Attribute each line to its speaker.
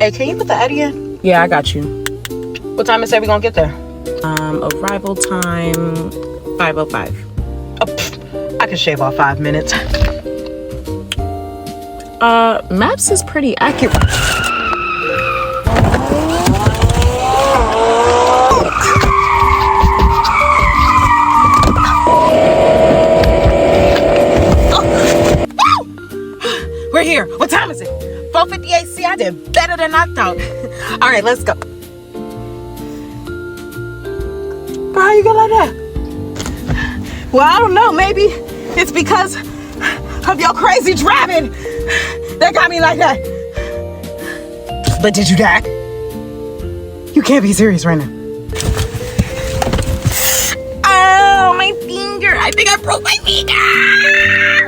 Speaker 1: Hey, can you put the Eddie in?
Speaker 2: Yeah, I got you.
Speaker 1: What time is it we gonna get there?
Speaker 2: Arrival time 5:05.
Speaker 1: I can shave off 5 minutes.
Speaker 2: Maps is pretty accurate.
Speaker 1: We're here. What time is it? 4:58. See, I did better than I thought. All right, let's go. Bro, how you go like that? Well, I don't know. Maybe it's because of your crazy driving that got me like that. But did you die? You can't be serious right now. Oh, my finger. I think I broke my finger.